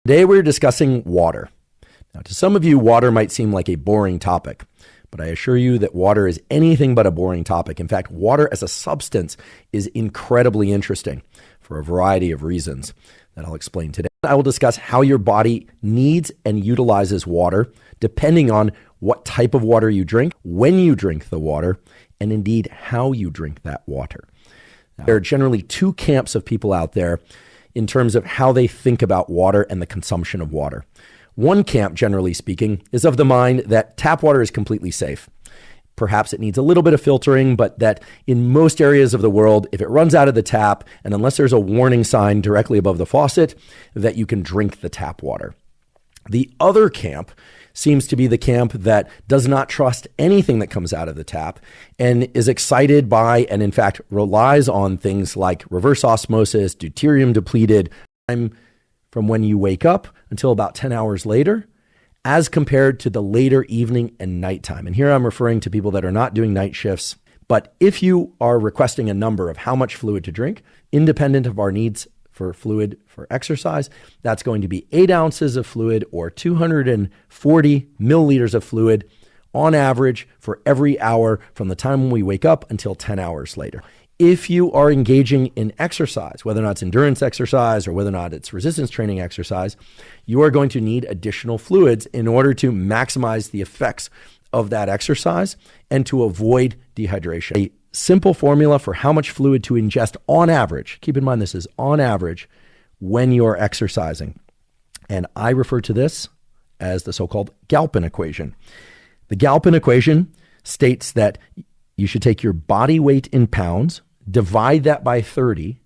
Today we're discussing water. Now, to some of you, water might seem like a boring topic, but I assure you that water is anything but a boring topic. In fact, water as a substance is incredibly interesting for a variety of reasons that I'll explain today. I will discuss how your body needs and utilizes water, depending on what type of water you drink, when you drink the water, and indeed how you drink that water. Now, there are generally two camps of people out there in terms of how they think about water and the consumption of water. One camp, generally speaking, is of the mind that tap water is completely safe. Perhaps it needs a little bit of filtering, but that in most areas of the world, if it runs out of the tap, and unless there's a warning sign directly above the faucet, that you can drink the tap water. The other camp seems to be the camp that does not trust anything that comes out of the tap and is excited by, and in fact relies on, things like reverse osmosis, deuterium depleted time from when you wake up until about 10 hours later, as compared to the later evening and nighttime. And here I'm referring to people that are not doing night shifts. But if you are requesting a number of how much fluid to drink, independent of our needs for fluid for exercise, that's going to be 8 ounces of fluid or 240 milliliters of fluid on average for every hour from the time when we wake up until 10 hours later. If you are engaging in exercise, whether or not it's endurance exercise or whether or not it's resistance training exercise, you are going to need additional fluids in order to maximize the effects of that exercise and to avoid dehydration. A simple formula for how much fluid to ingest on average, keep in mind this is on average, when you're exercising. And I refer to this as the so-called Galpin equation. The Galpin equation states that you should take your body weight in pounds, divide that by 30,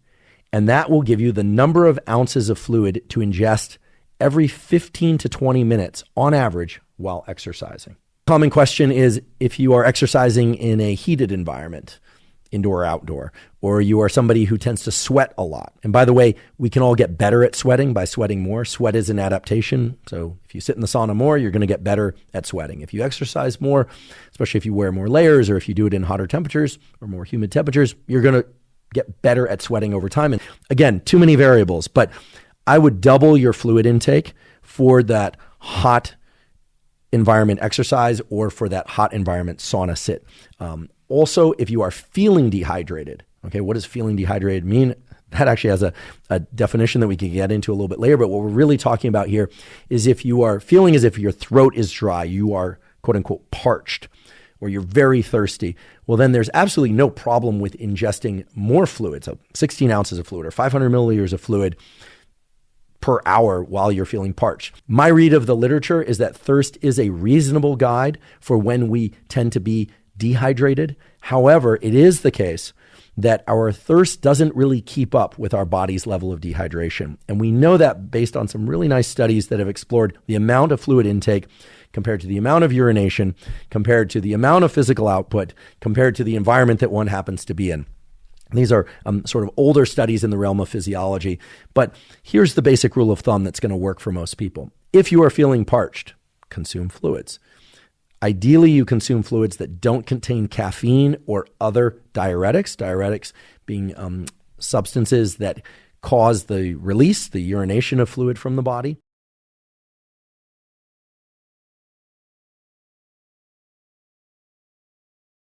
and that will give you the number of ounces of fluid to ingest every 15 to 20 minutes on average while exercising. Common question is if you are exercising in a heated environment, indoor or outdoor, or you are somebody who tends to sweat a lot. And by the way, we can all get better at sweating by sweating more. Sweat is an adaptation. So if you sit in the sauna more, you're going to get better at sweating. If you exercise more, especially if you wear more layers or if you do it in hotter temperatures or more humid temperatures, you're going to get better at sweating over time. And again, too many variables, but I would double your fluid intake for that hot environment exercise or for that hot environment sauna sit. Also, if you are feeling dehydrated, okay, what does feeling dehydrated mean? That actually has a definition that we can get into a little bit later, but what we're really talking about here is if you are feeling as if your throat is dry, you are quote unquote parched, or you're very thirsty, well then there's absolutely no problem with ingesting more fluid, so 16 ounces of fluid or 500 milliliters of fluid per hour while you're feeling parched. My read of the literature is that thirst is a reasonable guide for when we tend to be dehydrated. However, it is the case that our thirst doesn't really keep up with our body's level of dehydration. And we know that based on some really nice studies that have explored the amount of fluid intake compared to the amount of urination, compared to the amount of physical output, compared to the environment that one happens to be in. These are sort of older studies in the realm of physiology, but here's the basic rule of thumb that's going to work for most people. If you are feeling parched, consume fluids. Ideally, you consume fluids that don't contain caffeine or other diuretics, diuretics being substances that cause the release, the urination of fluid from the body.